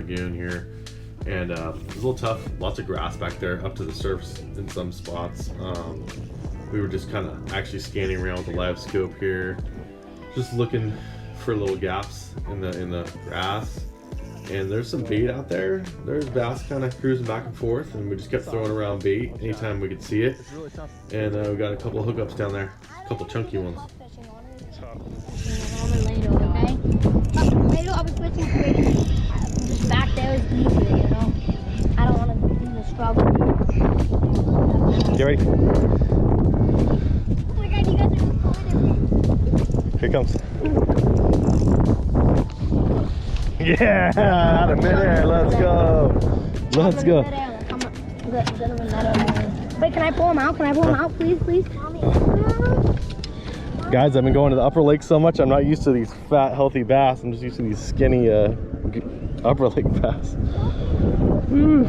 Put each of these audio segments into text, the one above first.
lagoon here. And it's a little tough, lots of grass back there up to the surface in some spots. We were just kind of actually scanning around with the live scope here, just looking for little gaps in the grass. And there's some bait out there. There's bass kind of cruising back and forth, and we just kept throwing around bait anytime we could see it. And we got a couple of hookups down there, a couple chunky ones. Later, I'll be fishing fish. Just back there is easier, you know. I don't want to be in the struggle. Get ready. Oh my God, you guys are just going at me. Here it comes. Yeah, out of midair. Let's go. Let's go. Wait, can I pull him out? Can I pull him out, please, please? Guys, I've been going to the upper lake so much, I'm not used to these fat, healthy bass. I'm just used to these skinny upper lake bass. Woo.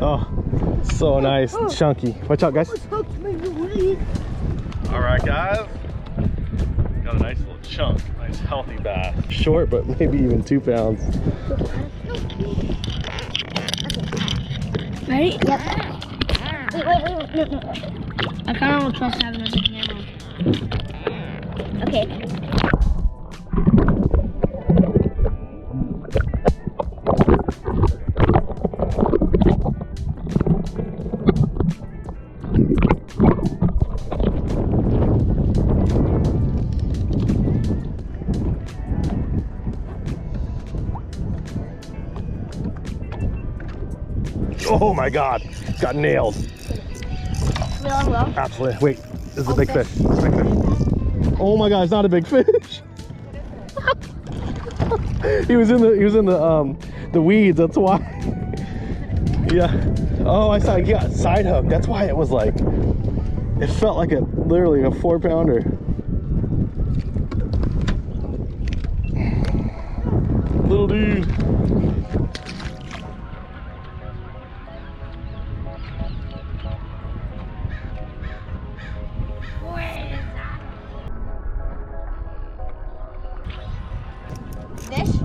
Oh, so nice, chunky. Watch out, guys. All right, guys. Got a nice little chunk, nice healthy bass. Short, but maybe even 2 pounds. Ready? Yep. Wait. I kind of don't trust having a camera. Okay. Oh my God, got nailed. Absolutely. Wait, this is a big fish. Big fish. Oh my God, it's not a big fish. he was in the weeds. That's why. Yeah. Oh, I saw he got side hook. That's why it was like, it felt like literally a 4-pounder. Little dude.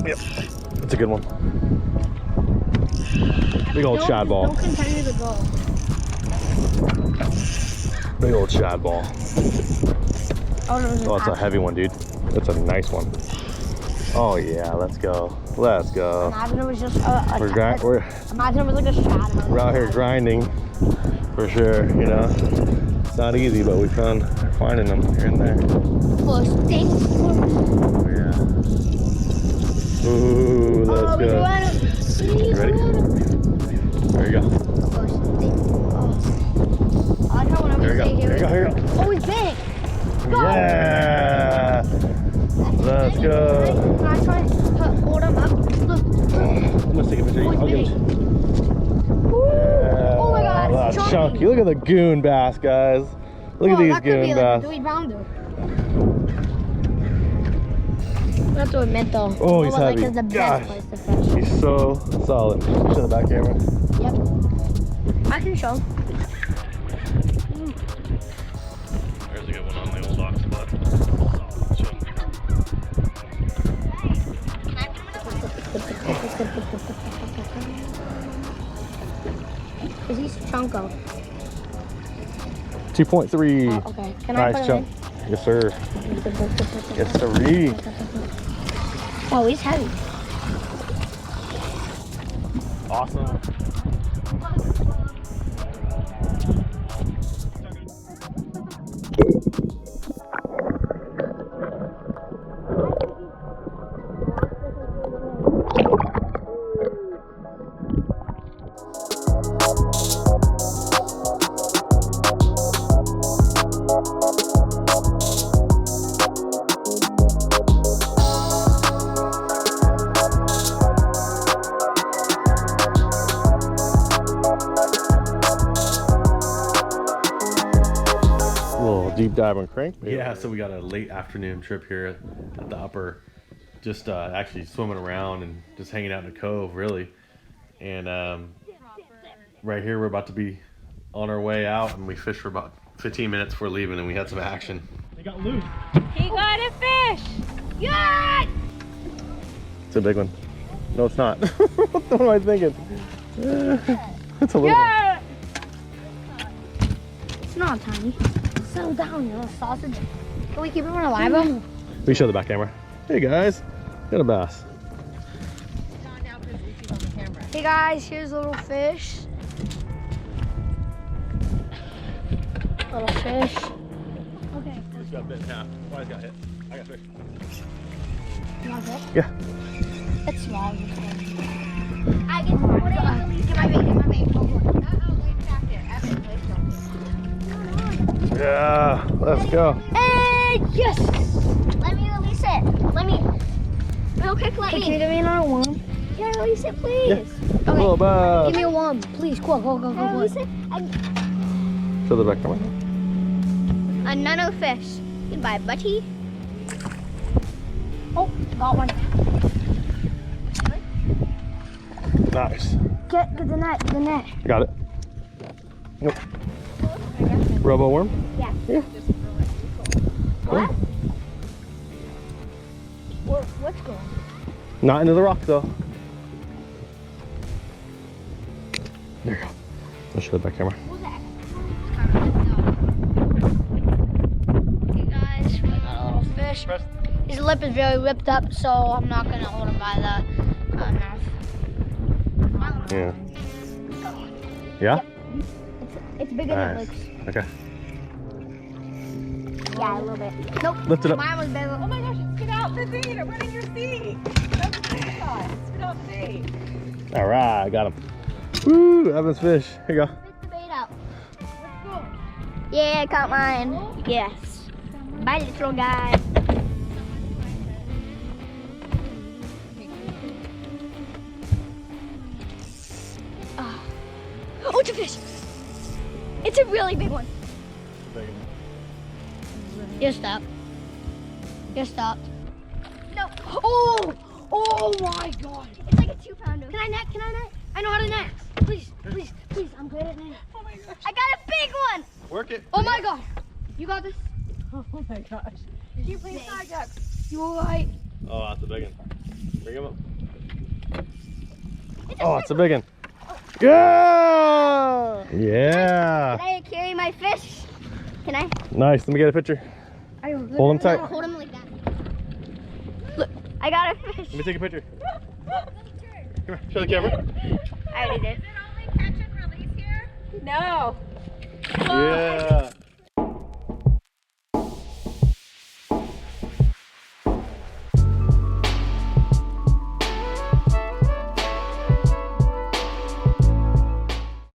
Yep, that's a good one. Big old shad ball. Don't continue to go. Big old shad ball. Oh, that's a heavy one, dude. That's a nice one. Oh yeah, let's go. Let's go. Imagine it was just imagine it was like a shad. We're out here grinding, for sure. You know, it's not easy, but we found finding them here and there. Oh yeah. Ooh, let's go. You ready? There you go. Here we go. Here we go. Here we go. Oh, he's big. Go. Yeah. Let's go. Can I try to hold him up? Look. I'm gonna take a picture. I'll give it. Oh my God, that's chunky. Look at the goon bass, guys. Look at these goon bass. Like 3-pounder. That's what it meant though. Oh, he's heavy. Like, the best place to fish. He's so solid. Show the back camera. Yep. I can show him. There's a good one on the old ox spot. Is he chunko? 2.3. Oh, okay. Can nice I put chunk. him Yes, sir. Yes, sirree. Oh, he's heavy. Awesome. Deep dive on crankbait. Yeah, so we got a late afternoon trip here at the upper, just actually swimming around and just hanging out in the cove, really. And right here we're about to be on our way out, and we fished for about 15 minutes before leaving, and we had some action. They got loose. He got a fish. Yes! It's a big one. No, it's not. What am I thinking? It's a little one. It's not tiny. Settle down, you little sausage. Can we keep it on a live? We show the back camera. Hey guys, got a bass. Hey guys, here's a little fish. Little fish. Okay. Just got bit in half. Why got hit? I got fish. You want it? Yeah. It's small. I get what I release. Get my bait, get my bait. Yeah, let's go. Hey, yes! Let me release it. Let me. Real quick, let me. Can you give me another one? Can I release it, please? Yeah. Okay. Oh, bass. Give me a one, please. Go, go, go, go. Can I release it? Show the back camera. Another fish. Goodbye, buddy. Oh, got one. Nice. Get the net, get the net. Got it. Nope. Robo worm? Yeah. Yeah. What? What's going on? Not into the rock though. There you go. I'll show the back camera. What was that? Hey guys, we got a little fish. His lip is very ripped up, so I'm not gonna hold him by the mouth. Yeah. Yeah? It's bigger than it Nice. looks. Okay. Yeah, a little bit. Nope. Lift it up. Mine was bigger. Oh my gosh, it's spit out the thing and it went in your seat. That's what I thought. It spit out the thing. All right, got him. Woo, Evan's fish. Here you go. Lift the bait out. Let's go. Yeah, I caught mine. Yes. Bye, little guy. Oh, it's a fish. It's a really big one. You stop. You stopped. No. Oh! Oh my god. It's like a 2-pounder. Can I net? Can I net? I know how to net. Please, please, please. I'm good at netting. Oh my gosh. I got a big one. Work it. Oh my god. You got this? Oh my gosh. You play side duck. You alright? Oh, that's a big one. Bring him up. It's Oh, it's a big one. Yeah! Yeah. Can I carry my fish? Can I? Nice. Let me get a picture. Hold him tight. Hold him like that. Look, I got a fish. Let me take a picture. Come here. Show the camera. I already did. Is it only catch and release here? No. Yeah.